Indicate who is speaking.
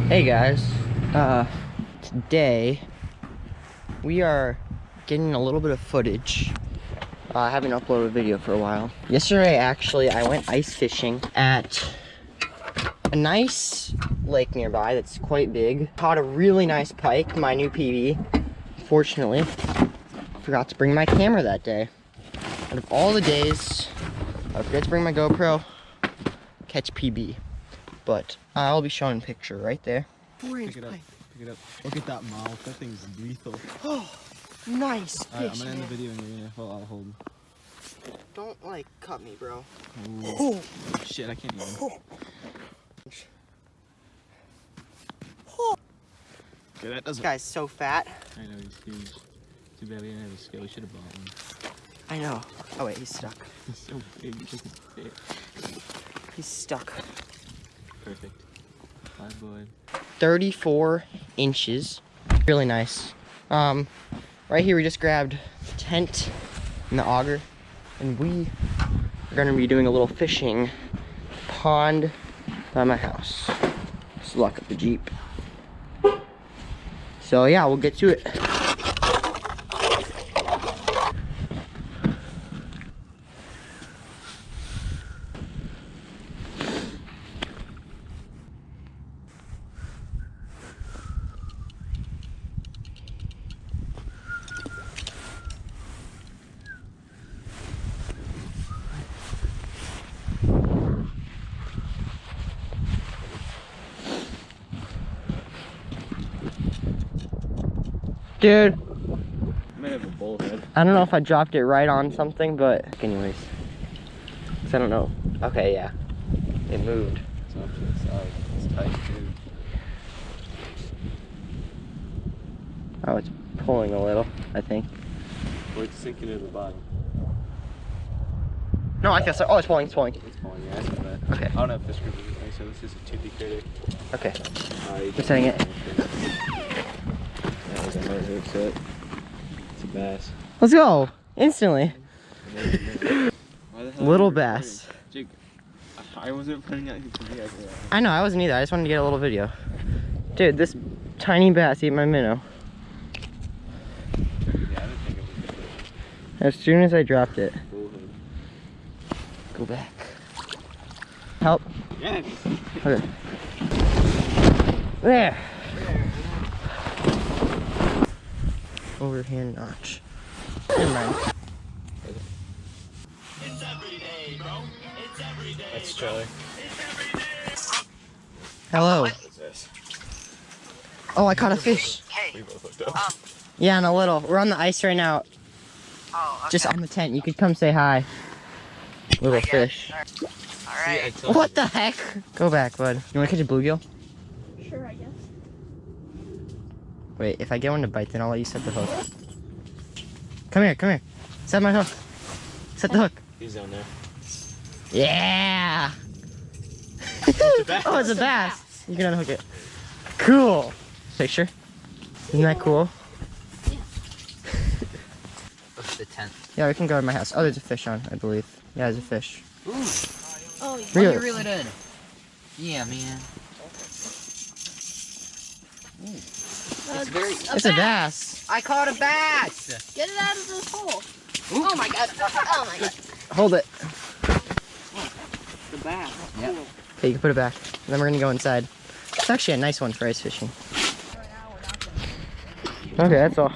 Speaker 1: Hey guys, today we are getting a little bit of footage. I haven't uploaded a video for a while. Yesterday actually I went ice fishing at a nice lake nearby that's quite big. Caught a really nice pike, my new PB. Fortunately, forgot to bring my camera that day. Out of all the days, I forgot to bring my GoPro, catch PB. But I'll be showing a picture right there.
Speaker 2: Pick it up, pick it up. Look at that mouth, that thing's lethal.
Speaker 1: Oh, nice fish,
Speaker 2: I'm gonna end the video and you're gonna I'll hold.
Speaker 1: Don't like cut me, bro.
Speaker 2: Oh. Shit, I can't even. Okay, that doesn't.
Speaker 1: This guy's so fat.
Speaker 2: I know, he's huge. Too bad we didn't have a scale, we should have bought one.
Speaker 1: I know. Oh wait, he's stuck.
Speaker 2: He's so big, he doesn't fit.
Speaker 1: He's stuck.
Speaker 2: Perfect. Fine boy.
Speaker 1: 34 inches. Really nice. Right here we just grabbed the tent and the auger, and we are gonna be doing a little fishing pond by my house. Just lock up the Jeep. So yeah, we'll get to it. Dude,
Speaker 2: I may have a bullhead.
Speaker 1: I don't know if I dropped it right on something, but anyways. Cause I don't know. Okay, yeah. It moved.
Speaker 2: It's off to the side. It's tight too.
Speaker 1: Oh, it's pulling a little, I think.
Speaker 2: Or it's sinking to the bottom.
Speaker 1: No, I feel so. Oh, it's pulling, it's pulling.
Speaker 2: It's pulling, yeah, I saw that.
Speaker 1: Okay.
Speaker 2: I don't know if this group is anything, so this is a 2D critic.
Speaker 1: Okay.
Speaker 2: You
Speaker 1: We're setting it.
Speaker 2: That was a hard hook set. It's a bass.
Speaker 1: Let's go. Instantly.
Speaker 2: Why the hell
Speaker 1: Little
Speaker 2: are you
Speaker 1: bass.
Speaker 2: recording? Jake, I wasn't putting out you guys.
Speaker 1: I know, I wasn't either. I just wanted to get a little video. Dude, this tiny bass ate my minnow.
Speaker 2: Yeah, I didn't think it was good.
Speaker 1: As soon as I dropped it.
Speaker 2: Bullhead.
Speaker 1: Go back. Help.
Speaker 2: Yes.
Speaker 1: Okay. There. Overhand notch. Never mind.
Speaker 3: It's every day, bro. It's every day.
Speaker 2: That's Charlie.
Speaker 1: Hello.
Speaker 2: What's this?
Speaker 1: Oh, I caught a fish.
Speaker 2: We both looked up.
Speaker 1: Yeah, in a little. We're on the ice right now.
Speaker 4: Oh, okay.
Speaker 1: Just on the tent. You could come say hi. Little fish.
Speaker 4: Alright.
Speaker 1: What the heck? Go back, bud. You want to catch a bluegill?
Speaker 4: Sure, I guess.
Speaker 1: Wait, if I get one to bite, then I'll let you set the hook. Come here, come here. Set my hook. Set the hook.
Speaker 2: He's down there.
Speaker 1: Yeah!
Speaker 2: It's a bass.
Speaker 1: Oh, it's a bass. You can unhook it. Cool. Picture. Isn't that cool?
Speaker 4: What's the tent?
Speaker 1: Yeah, we can go to my house. Oh, there's a fish on, I believe. Yeah, there's a fish.
Speaker 4: Ooh. Oh, you
Speaker 1: Reel it.
Speaker 4: reel it in. Yeah, man.
Speaker 1: It's a bass.
Speaker 4: I caught a bass. Get it out of this hole. Oh my god. Oh my god.
Speaker 1: Hold it.
Speaker 4: The bass.
Speaker 1: Okay, you can put it back. And then we're gonna go inside. It's actually a nice one for ice fishing. Okay, that's all.